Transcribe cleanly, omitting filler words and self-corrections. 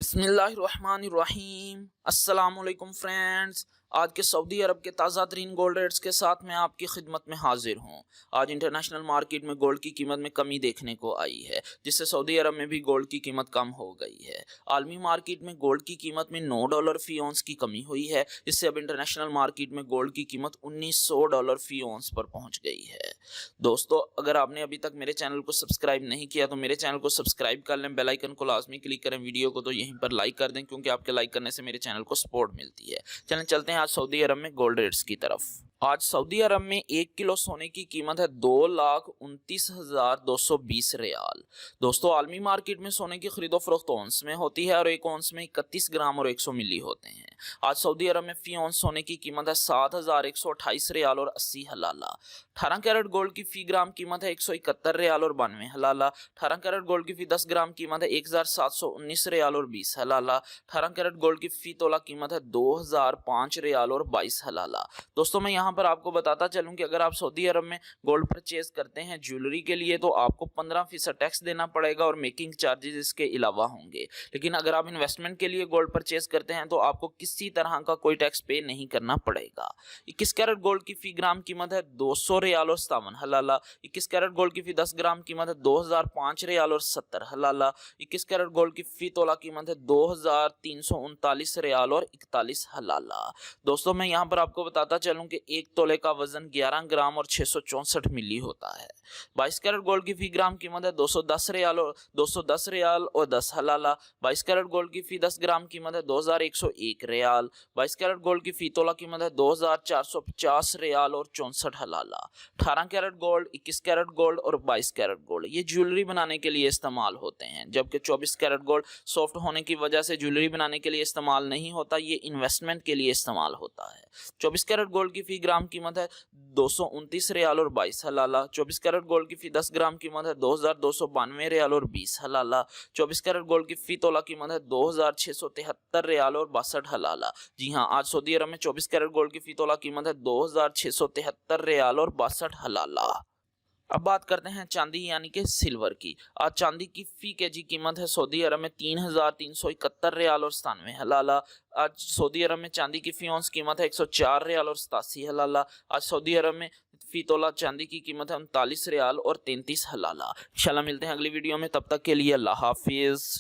बिस्मिल्लाहिर्रहमानिर्रहीम। अस्सलामुअलैकुम फ्रेंड्स। आज के सऊदी अरब के ताज़ा तरीन गोल्ड रेट्स के साथ मैं आपकी खिदमत में हाजिर हूँ। आज इंटरनेशनल मार्केट में गोल्ड की कीमत में कमी देखने को आई है, जिससे सऊदी अरब में भी गोल्ड की कीमत कम हो गई है। आलमी मार्केट में गोल्ड की कीमत में $9 फी औंस की कमी हुई है, जिससे अब इंटरनेशनल मार्केट में गोल्ड की कीमत $1900 फी औंस पर पहुँच गई है। दोस्तों, अगर आपने अभी तक मेरे चैनल को सब्सक्राइब नहीं किया तो मेरे चैनल को सब्सक्राइब कर लें, बेल आइकन को लाजमी क्लिक करें, वीडियो को तो यहीं पर लाइक कर दें, क्योंकि आपके लाइक करने से मेरे चैनल को सपोर्ट मिलती है। चलें चलते हैं आज सऊदी अरब में गोल्ड रेट्स की तरफ। आज सऊदी अरब में 1 किलो सोने की कीमत है 2,29,220 रियाल। दोस्तों, आलमी मार्केट में सोने की खरीदो फरोख्त औंस में होती है और एक औंस में 31 ग्राम और 100 मिली होते हैं। आज सऊदी अरब में फी औंस सोने की कीमत है 7,128 रियाल और 80 हलाला। 18 कैरेट गोल्ड की फी ग्राम कीमत है 171 रियाल और 92 हलाला। 18 कैरेट गोल्ड की फी 10 ग्राम कीमत है 1,719 रियाल और 20 हलाला। 18 कैरेट गोल्ड की फी तोला कीमत है 2,005 रियाल और 22 हलाला। दोस्तों, मैं यहाँ पर आपको बताता चलूं कि अगर आप सऊदी अरब में गोल्ड परचेज करते हैं ज्वेलरी के लिए तो आपको 15% टैक्स देना पड़ेगा और मेकिंग चार्जेस इसके अलावा होंगे। लेकिन अगर आप इन्वेस्टमेंट के लिए गोल्ड परचेज करते हैं तो आपको किसी तरह का कोई टैक्स पे नहीं करना पड़ेगा। 21 कैरेट गोल्ड की फी ग्राम कीमत है 200 रियाल और 57 हलाला। 21 कैरेट गोल्ड की फी 10 ग्राम कीमत है 2,005 रियाल और 70 हलाला। 21 कैरेट गोल्ड की फी तोला कीमत है 2,339 रियाल और 41 हलाला। दोस्तों, मैं यहाँ पर आपको बताता चलूं कि 1 तोले का वजन 11 ग्राम और 664 मिली होता है। 22 कैरेट गोल्ड की फी ग्राम कीमत है 210 रियाल और 10 हलाला। 22 कैरेट गोल्ड की फी 10 ग्राम कीमत है 2,101 रियाल। 22 कैरेट गोल्ड की फी तोला कीमत है 2,450 रियाल और 64 हलाला। 18 कैरेट गोल्ड, 21 कैरेट गोल्ड और 22 कैरेट गोल्ड ये ज्वेलरी बनाने के लिए इस्तेमाल होते हैं, जबकि 24 कैरेट गोल्ड सॉफ्ट होने की वजह से ज्वेलरी बनाने के लिए इस्तेमाल नहीं होता, ये इन्वेस्टमेंट के लिए इस्तेमाल होता है। 24 कैरेट गोल्ड की फी ग्राम कीमत है 229 रियाल और 22 हलाला। 24 कैरेट गोल्ड की फी 10 ग्राम कीमत है 2,292 रियाल और 20 हलाला। 24 कैरेट गोल्ड की फी तोला कीमत है 2,673 रियाल और 62 हलाला। जी हाँ, आज सऊदी अरब में 24 कैरेट गोल्ड की फी तोला कीमत है 2,673 रियाल और 62 हलाला। अब बात करते हैं चांदी यानी कि सिल्वर की। आज चांदी की फी केजी कीमत है सऊदी अरब में 3,371 रियाल और 97 हलाला। आज सऊदी अरब में चांदी की फी औंस कीमत है 104 रियाल और 87 हलाला। आज सऊदी अरब में फी तोला चांदी की कीमत है 39 रियाल और 33 हलाला। इंशाल्लाह मिलते हैं अगली वीडियो में, तब तक के लिए अल्लाह हाफिज।